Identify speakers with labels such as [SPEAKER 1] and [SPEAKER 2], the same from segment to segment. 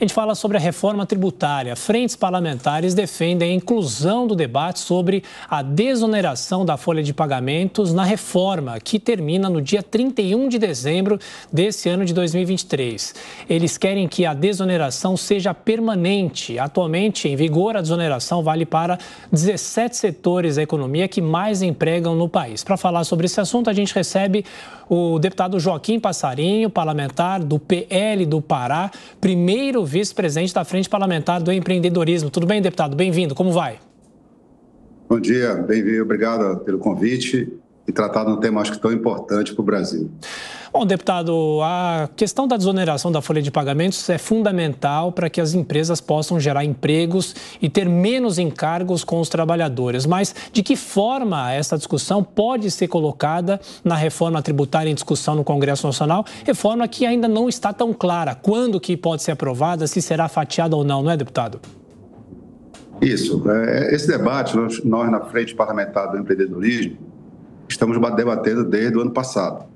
[SPEAKER 1] A gente fala sobre a reforma tributária. Frentes parlamentares defendem a inclusão do debate sobre a desoneração da folha de pagamentos na reforma, que termina no dia 31 de dezembro desse ano de 2023. Eles querem que a desoneração seja permanente. Atualmente, em vigor, a desoneração vale para 17 setores da economia que mais empregam no país. Para falar sobre esse assunto, a gente recebe o deputado Joaquim Passarinho, parlamentar do PL do Pará, primeiro vice-presidente da Frente Parlamentar do Empreendedorismo. Tudo bem, deputado? Bem-vindo. Como vai?
[SPEAKER 2] Bom dia, bem-vindo. Obrigado pelo convite e tratar de um tema, acho que tão importante para o Brasil.
[SPEAKER 1] Bom, deputado, a questão da desoneração da folha de pagamentos é fundamental para que as empresas possam gerar empregos e ter menos encargos com os trabalhadores. Mas de que forma essa discussão pode ser colocada na reforma tributária em discussão no Congresso Nacional? Reforma que ainda não está tão clara. Quando que pode ser aprovada, se será fatiada ou não é, deputado?
[SPEAKER 2] Isso. Esse debate, nós na Frente Parlamentar do Empreendedorismo, estamos debatendo desde o ano passado.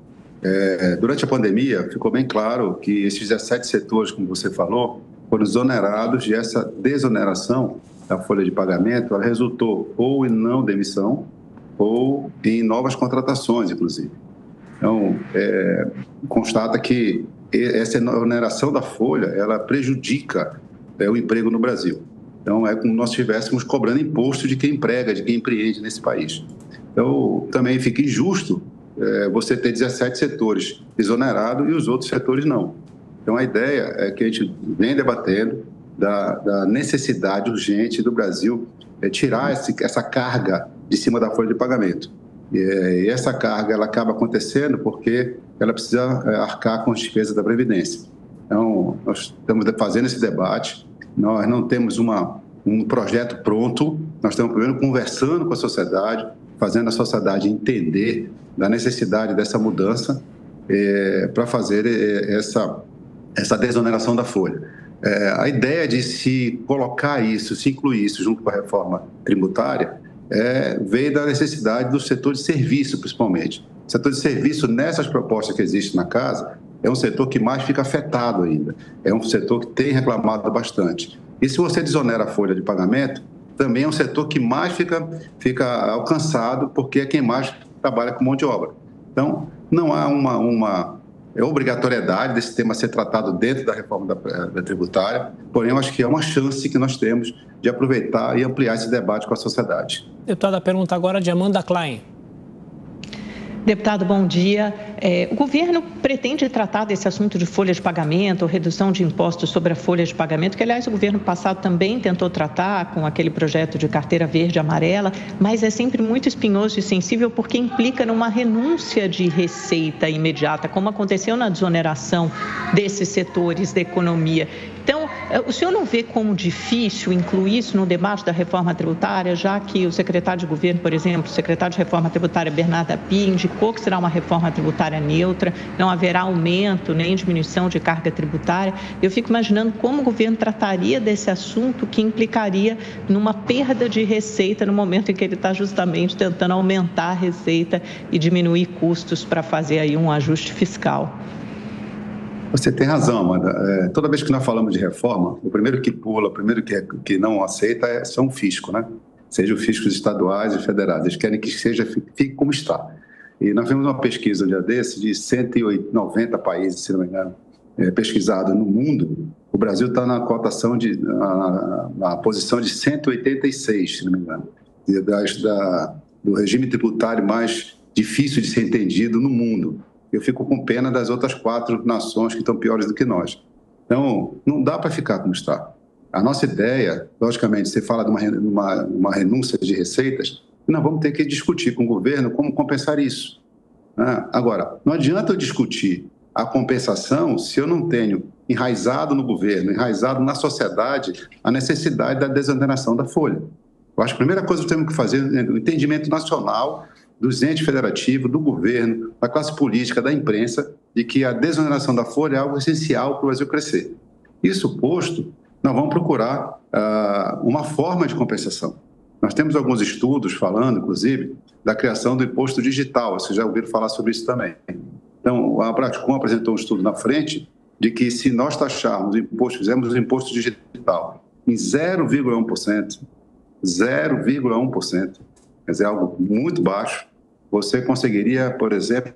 [SPEAKER 2] Durante a pandemia, ficou bem claro que esses 17 setores, como você falou, foram exonerados e essa desoneração da folha de pagamento ela resultou ou em não demissão ou em novas contratações, inclusive. Então, constata que essa exoneração da folha ela prejudica o emprego no Brasil. Então, é como nós estivéssemos cobrando imposto de quem emprega, de quem empreende nesse país. Então, também fica injusto você ter 17 setores exonerados e os outros setores não. Então, a ideia é que a gente vem debatendo da necessidade urgente do Brasil tirar essa carga de cima da folha de pagamento. E essa carga ela acaba acontecendo porque ela precisa arcar com as despesas da Previdência. Então, nós estamos fazendo esse debate, nós não temos um projeto pronto, nós estamos primeiro conversando com a sociedade, fazendo a sociedade entender da necessidade dessa mudança para fazer essa desoneração da folha. A ideia de se colocar isso, se incluir isso junto com a reforma tributária, veio da necessidade do setor de serviço, principalmente. O setor de serviço, nessas propostas que existem na casa, é um setor que mais fica afetado ainda. É um setor que tem reclamado bastante. E se você desonera a folha de pagamento, também é um setor que mais fica alcançado, porque é quem mais trabalha com mão de obra. Então, não há uma obrigatoriedade desse tema ser tratado dentro da reforma da tributária, porém, eu acho que é uma chance que nós temos de aproveitar e ampliar esse debate com a sociedade.
[SPEAKER 1] Deputada, a pergunta agora de Amanda Klein.
[SPEAKER 3] Deputado, bom dia. O governo pretende tratar desse assunto de folha de pagamento, ou redução de impostos sobre a folha de pagamento, que, aliás, o governo passado também tentou tratar com aquele projeto de carteira verde e amarela, mas é sempre muito espinhoso e sensível porque implica numa renúncia de receita imediata, como aconteceu na desoneração desses setores da economia. Então, o senhor não vê como difícil incluir isso no debate da reforma tributária, já que o secretário de governo, por exemplo, o secretário de reforma tributária, Bernardo Api, indicou que será uma reforma tributária neutra, não haverá aumento nem diminuição de carga tributária. Eu fico imaginando como o governo trataria desse assunto que implicaria numa perda de receita no momento em que ele está justamente tentando aumentar a receita e diminuir custos para fazer aí um ajuste fiscal.
[SPEAKER 2] Você tem razão, Amanda. Toda vez que nós falamos de reforma, o primeiro que pula, o primeiro que não aceita são o fisco, né? Seja os fiscos estaduais e federais. Eles querem que fique como está. E nós vimos uma pesquisa um dia desse de 190 países, se não me engano, pesquisados no mundo. O Brasil está na cotação na posição de 186, se não me engano, do regime tributário mais difícil de ser entendido no mundo. Eu fico com pena das outras 4 nações que estão piores do que nós. Então, não dá para ficar como está. A nossa ideia, logicamente, você fala de uma renúncia de receitas, nós vamos ter que discutir com o governo como compensar isso. Agora, não adianta eu discutir a compensação se eu não tenho enraizado no governo, enraizado na sociedade, a necessidade da desoneração da folha. Eu acho que a primeira coisa que temos que fazer é o entendimento nacional dos entes federativos, do governo, da classe política, da imprensa, de que a desoneração da folha é algo essencial para o Brasil crescer. Isso posto, nós vamos procurar uma forma de compensação. Nós temos alguns estudos falando, inclusive, da criação do imposto digital. Vocês já ouviram falar sobre isso também. Então, a Brascom apresentou um estudo na frente de que se nós taxarmos o imposto, fizermos o imposto digital em 0,1%, 0,1%, quer dizer, algo muito baixo, você conseguiria, por exemplo,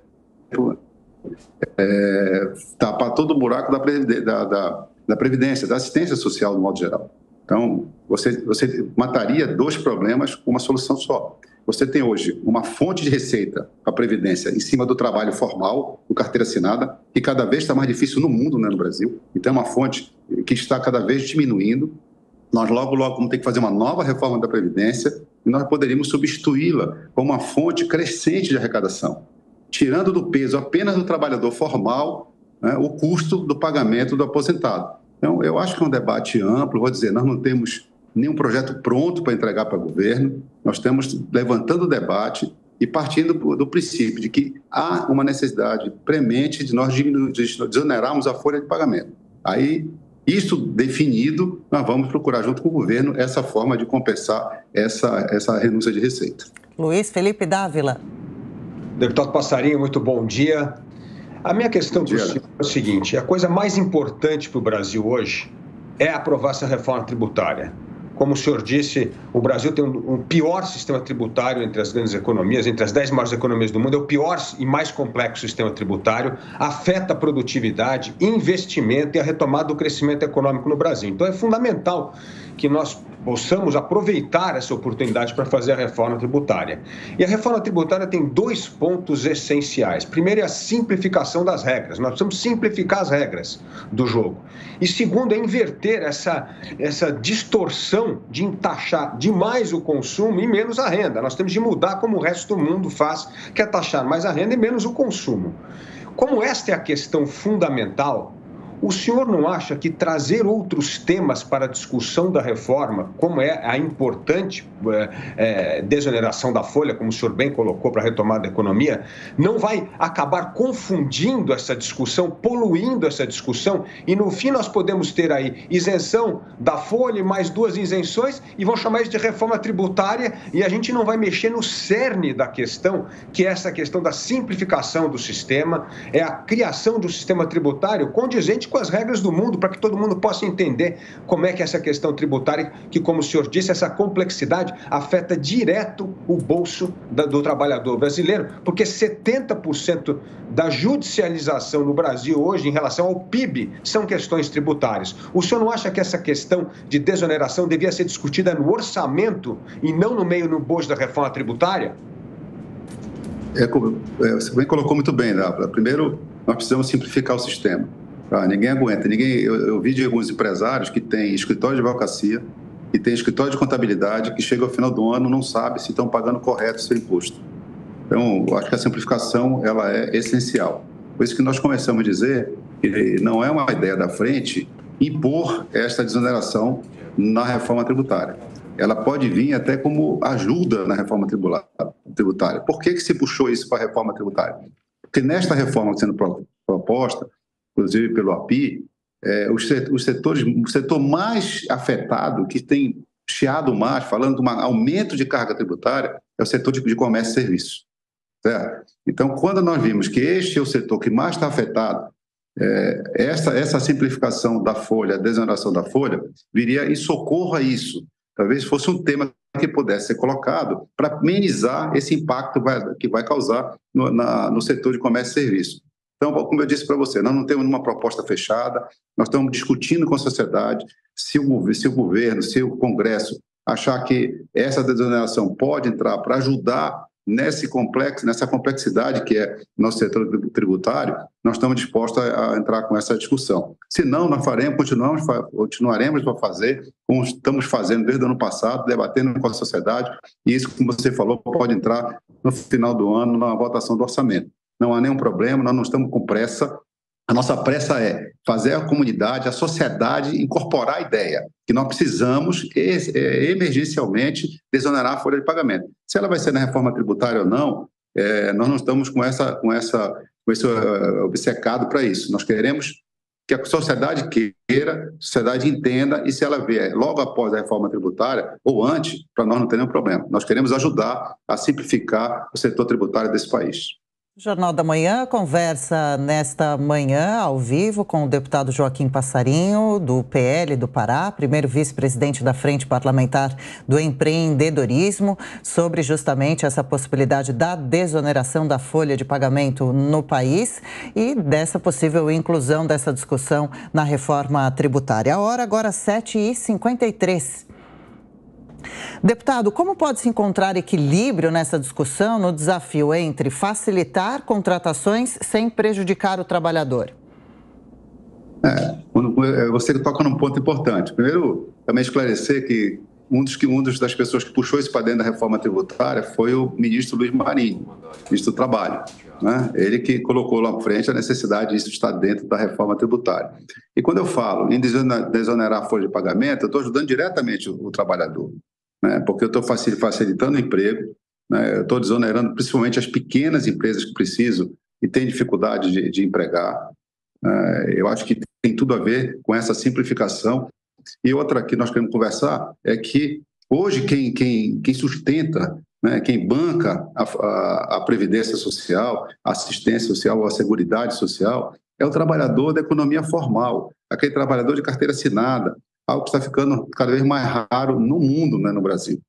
[SPEAKER 2] tapar todo o buraco da Previdência, da assistência social, de modo geral. Então, você mataria dois problemas com uma solução só. Você tem hoje uma fonte de receita para a Previdência em cima do trabalho formal, do carteira assinada, que cada vez está mais difícil no mundo, né, no Brasil. Então, é uma fonte que está cada vez diminuindo. Nós logo vamos ter que fazer uma nova reforma da Previdência e nós poderíamos substituí-la como uma fonte crescente de arrecadação, tirando do peso apenas do trabalhador formal, né, o custo do pagamento do aposentado. Então, eu acho que é um debate amplo, vou dizer, nós não temos nenhum projeto pronto para entregar para o governo, nós estamos levantando o debate e partindo do princípio de que há uma necessidade premente de nós desonerarmos a folha de pagamento. Aí, isso definido, nós vamos procurar junto com o governo essa forma de compensar essa renúncia de receita.
[SPEAKER 4] Luiz Felipe Dávila.
[SPEAKER 5] Deputado Passarinho, muito bom dia. A minha questão para o senhor é o seguinte: a coisa mais importante para o Brasil hoje é aprovar essa reforma tributária. Como o senhor disse, o Brasil tem um pior sistema tributário entre as grandes economias, entre as 10 maiores economias do mundo, é o pior e mais complexo sistema tributário, afeta a produtividade, investimento e a retomada do crescimento econômico no Brasil. Então é fundamental que nós possamos aproveitar essa oportunidade para fazer a reforma tributária. E a reforma tributária tem dois pontos essenciais. Primeiro é a simplificação das regras. Nós precisamos simplificar as regras do jogo. E segundo é inverter essa distorção de taxar demais o consumo e menos a renda. Nós temos de mudar como o resto do mundo faz, que é taxar mais a renda e menos o consumo. Como esta é a questão fundamental, o senhor não acha que trazer outros temas para a discussão da reforma, como é a importante desoneração da folha, como o senhor bem colocou, para a retomada da economia, não vai acabar confundindo essa discussão, poluindo essa discussão, e no fim nós podemos ter aí isenção da folha e mais duas isenções e vão chamar isso de reforma tributária e a gente não vai mexer no cerne da questão, que é essa questão da simplificação do sistema, é a criação do sistema tributário condizente com as regras do mundo, para que todo mundo possa entender como é que essa questão tributária, que como o senhor disse, essa complexidade afeta direto o bolso do trabalhador brasileiro, porque 70% da judicialização no Brasil hoje em relação ao PIB são questões tributárias. O senhor não acha que essa questão de desoneração devia ser discutida no orçamento e não no bojo da reforma tributária?
[SPEAKER 2] Você bem colocou muito bem, Dávila. Primeiro, nós precisamos simplificar o sistema. Ninguém aguenta. Eu vi de alguns empresários que têm escritório de advocacia, que têm escritório de contabilidade, que chega ao final do ano não sabe se estão pagando correto o seu imposto. Então, eu acho que a simplificação ela é essencial. Por isso que nós começamos a dizer que não é uma ideia da frente impor esta desoneração na reforma tributária. Ela pode vir até como ajuda na reforma tributária. Por que se puxou isso para a reforma tributária? Porque nesta reforma sendo proposta, inclusive pelo API, o setor mais afetado, que tem chiado mais, falando de um aumento de carga tributária, é o setor de comércio e serviços. Certo? Então, quando nós vimos que este é o setor que mais está afetado, essa simplificação da folha, a desoneração da folha, viria em socorro a isso. Talvez fosse um tema que pudesse ser colocado para amenizar esse impacto que vai causar no setor de comércio e serviços. Então, como eu disse para você, nós não temos uma proposta fechada, nós estamos discutindo com a sociedade se o governo, se o Congresso achar que essa desoneração pode entrar para ajudar nessa complexidade que é nosso setor tributário, nós estamos dispostos a entrar com essa discussão. Se não, nós continuaremos a fazer, como estamos fazendo desde o ano passado, debatendo com a sociedade, e isso, como você falou, pode entrar no final do ano na votação do orçamento. Não há nenhum problema, nós não estamos com pressa. A nossa pressa é fazer a comunidade, a sociedade incorporar a ideia que nós precisamos emergencialmente desonerar a folha de pagamento. Se ela vai ser na reforma tributária ou não, nós não estamos com esse obcecado para isso. Nós queremos que a sociedade queira, a sociedade entenda, e se ela vier logo após a reforma tributária ou antes, para nós não ter nenhum problema. Nós queremos ajudar a simplificar o setor tributário desse país.
[SPEAKER 4] Jornal da Manhã conversa nesta manhã ao vivo com o deputado Joaquim Passarinho, do PL do Pará, primeiro vice-presidente da Frente Parlamentar do Empreendedorismo, sobre justamente essa possibilidade da desoneração da folha de pagamento no país e dessa possível inclusão dessa discussão na reforma tributária. A hora agora 7h53. Deputado, como pode-se encontrar equilíbrio nessa discussão no desafio entre facilitar contratações sem prejudicar o trabalhador?
[SPEAKER 2] Você toca num ponto importante. Primeiro, também esclarecer que um das pessoas que puxou isso para dentro da reforma tributária foi o ministro Luiz Marinho, ministro do Trabalho. Né? Ele que colocou lá à frente a necessidade disso estar dentro da reforma tributária. E quando eu falo em desonerar a folha de pagamento, eu estou ajudando diretamente o trabalhador, né? Porque eu estou facilitando o emprego, né? Eu estou desonerando principalmente as pequenas empresas que precisam e têm dificuldade de empregar. Eu acho que tem tudo a ver com essa simplificação. E outra que nós queremos conversar é que hoje quem sustenta, né, quem banca a previdência social, a assistência social, a seguridade social, é o trabalhador da economia formal, aquele trabalhador de carteira assinada, algo que está ficando cada vez mais raro no mundo, né, no Brasil.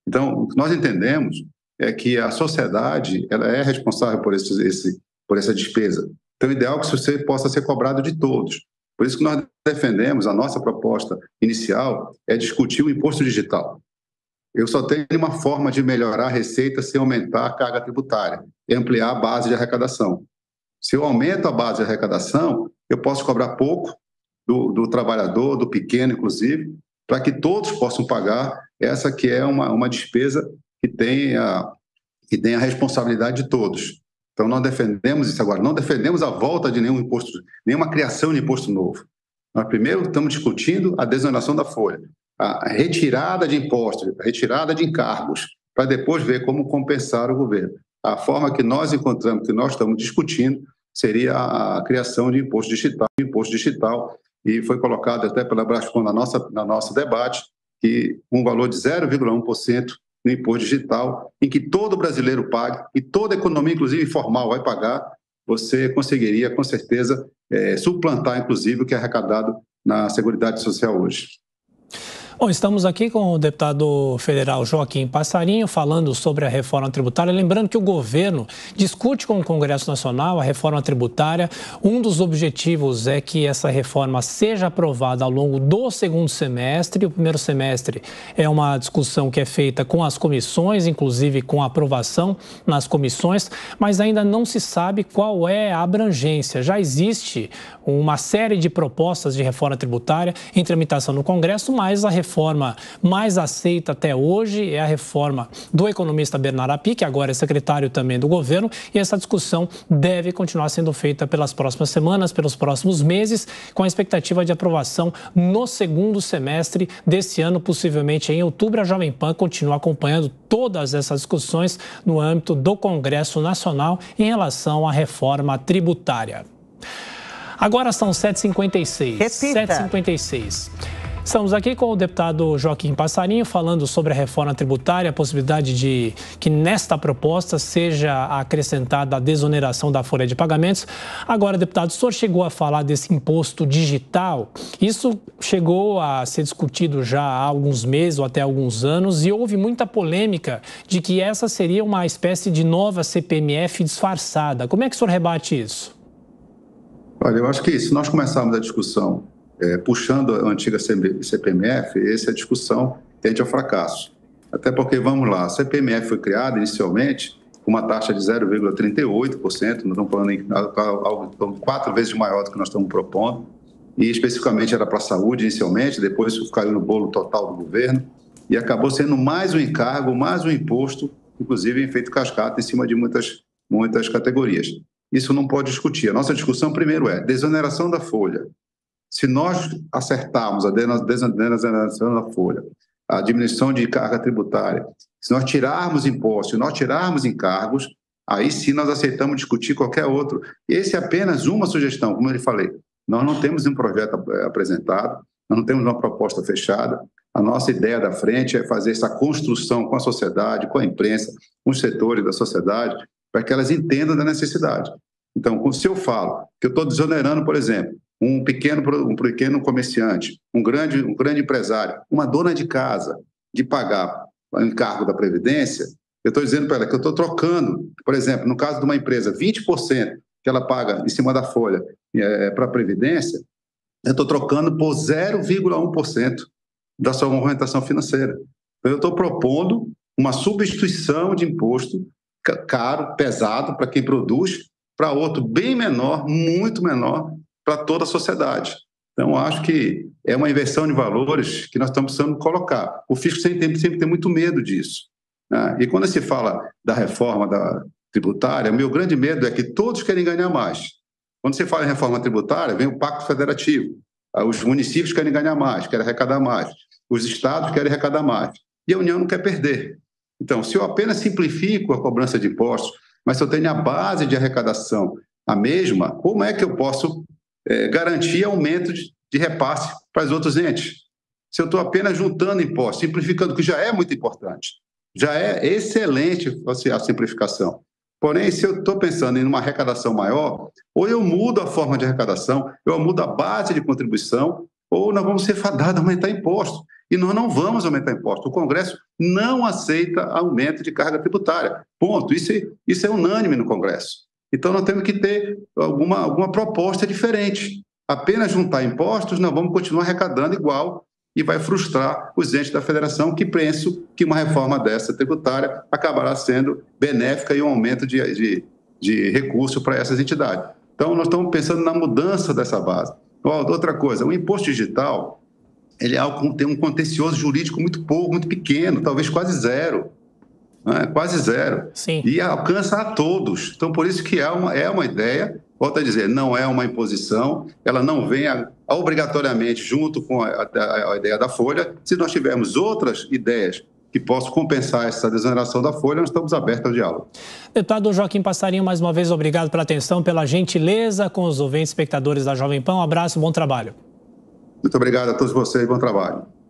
[SPEAKER 2] Então, o que nós entendemos é que a sociedade ela é responsável por essa despesa. Então, o ideal é que isso possa ser cobrado de todos. Por isso que nós defendemos, a nossa proposta inicial é discutir o imposto digital. Eu só tenho uma forma de melhorar a receita sem aumentar a carga tributária, é ampliar a base de arrecadação. Se eu aumento a base de arrecadação, eu posso cobrar pouco do trabalhador, do pequeno, inclusive, para que todos possam pagar essa que é uma despesa que tem a responsabilidade de todos. Então, nós defendemos isso agora. Não defendemos a volta de nenhum imposto, nenhuma criação de imposto novo. Nós primeiro estamos discutindo a desoneração da folha, a retirada de impostos, a retirada de encargos, para depois ver como compensar o governo. A forma que nós encontramos, que nós estamos discutindo, seria a criação de imposto digital, e foi colocado até pela Brascom no nosso debate, que um valor de 0,1% no imposto digital, em que todo brasileiro pague, e toda a economia, inclusive informal, vai pagar, você conseguiria, com certeza, suplantar, inclusive, o que é arrecadado na Seguridade Social hoje.
[SPEAKER 1] Bom, estamos aqui com o deputado federal Joaquim Passarinho falando sobre a reforma tributária. Lembrando que o governo discute com o Congresso Nacional a reforma tributária. Um dos objetivos é que essa reforma seja aprovada ao longo do segundo semestre. O primeiro semestre é uma discussão que é feita com as comissões, inclusive com a aprovação nas comissões, mas ainda não se sabe qual é a abrangência. Já existe uma série de propostas de reforma tributária em tramitação no Congresso, mas a reforma mais aceita até hoje é a reforma do economista Bernardo Api, que agora é secretário também do governo, e essa discussão deve continuar sendo feita pelas próximas semanas, pelos próximos meses, com a expectativa de aprovação no segundo semestre desse ano, possivelmente em outubro. A Jovem Pan continua acompanhando todas essas discussões no âmbito do Congresso Nacional em relação à reforma tributária. Agora são 7h56.
[SPEAKER 4] Repita.
[SPEAKER 1] 7h56. Estamos aqui com o deputado Joaquim Passarinho falando sobre a reforma tributária, a possibilidade de que nesta proposta seja acrescentada a desoneração da folha de pagamentos. Agora, deputado, o senhor chegou a falar desse imposto digital. Isso chegou a ser discutido já há alguns meses ou até alguns anos e houve muita polêmica de que essa seria uma espécie de nova CPMF disfarçada. Como é que o senhor rebate isso?
[SPEAKER 2] Olha, eu acho que se nós começarmos a discussão puxando a antiga CPMF, essa discussão tende ao fracasso. Até porque, vamos lá, a CPMF foi criada inicialmente com uma taxa de 0,38%, nós estamos falando em algo 4 vezes maior do que nós estamos propondo, e especificamente era para a saúde inicialmente, depois isso caiu no bolo total do governo, e acabou sendo mais um encargo, mais um imposto, inclusive em efeito cascata em cima de muitas categorias. Isso não pode discutir. A nossa discussão primeiro é desoneração da folha. Se nós acertarmos a desoneração da folha, a diminuição de carga tributária, se nós tirarmos impostos, se nós tirarmos encargos, aí sim nós aceitamos discutir qualquer outro. Esse é apenas uma sugestão, como eu lhe falei. Nós não temos um projeto apresentado, nós não temos uma proposta fechada. A nossa ideia da frente é fazer essa construção com a sociedade, com a imprensa, com os setores da sociedade, para que elas entendam da necessidade. Então, se eu falo que eu estou desonerando, por exemplo, um pequeno comerciante, um grande empresário, uma dona de casa, de pagar o encargo da Previdência, eu estou dizendo para ela que eu estou trocando, por exemplo, no caso de uma empresa, 20% que ela paga em cima da folha para a Previdência, eu estou trocando por 0,1% da sua movimentação financeira. Então, eu estou propondo uma substituição de imposto caro, pesado para quem produz, para outro bem menor, muito menor, para toda a sociedade. Então, acho que é uma inversão de valores que nós estamos precisando colocar. O fisco sempre tem muito medo disso, né? E quando se fala da reforma tributária, o meu grande medo é que todos querem ganhar mais. Quando se fala em reforma tributária, vem o Pacto Federativo. Os municípios querem ganhar mais, querem arrecadar mais. Os estados querem arrecadar mais. E a União não quer perder. Então, se eu apenas simplifico a cobrança de impostos, mas se eu tenho a base de arrecadação a mesma, como é que eu posso garantir aumento de repasse para os outros entes? Se eu estou apenas juntando impostos, simplificando, que já é muito importante, já é excelente a simplificação. Porém, se eu estou pensando em uma arrecadação maior, ou eu mudo a forma de arrecadação, eu mudo a base de contribuição, ou nós vamos ser fadados a aumentar impostos. E nós não vamos aumentar impostos. O Congresso não aceita aumento de carga tributária. Ponto. Isso é unânime no Congresso. Então, nós temos que ter alguma proposta diferente. Apenas juntar impostos, nós vamos continuar arrecadando igual e vai frustrar os entes da federação, que penso que uma reforma dessa tributária acabará sendo benéfica e um aumento de recurso para essas entidades. Então, nós estamos pensando na mudança dessa base. Outra coisa, o imposto digital, ele é algo que tem um contencioso jurídico muito pequeno, talvez quase zero. Né? Quase zero.
[SPEAKER 1] Sim. E
[SPEAKER 2] alcança a todos. Então, por isso que é uma ideia, volto a dizer, não é uma imposição, ela não vem obrigatoriamente junto com a ideia da folha. Se nós tivermos outras ideias que possam compensar essa desoneração da folha, nós estamos abertos ao diálogo.
[SPEAKER 1] Deputado Joaquim Passarinho, mais uma vez, obrigado pela atenção, pela gentileza com os ouvintes espectadores da Jovem Pan. Um abraço, bom trabalho.
[SPEAKER 2] Muito obrigado a todos vocês, bom trabalho.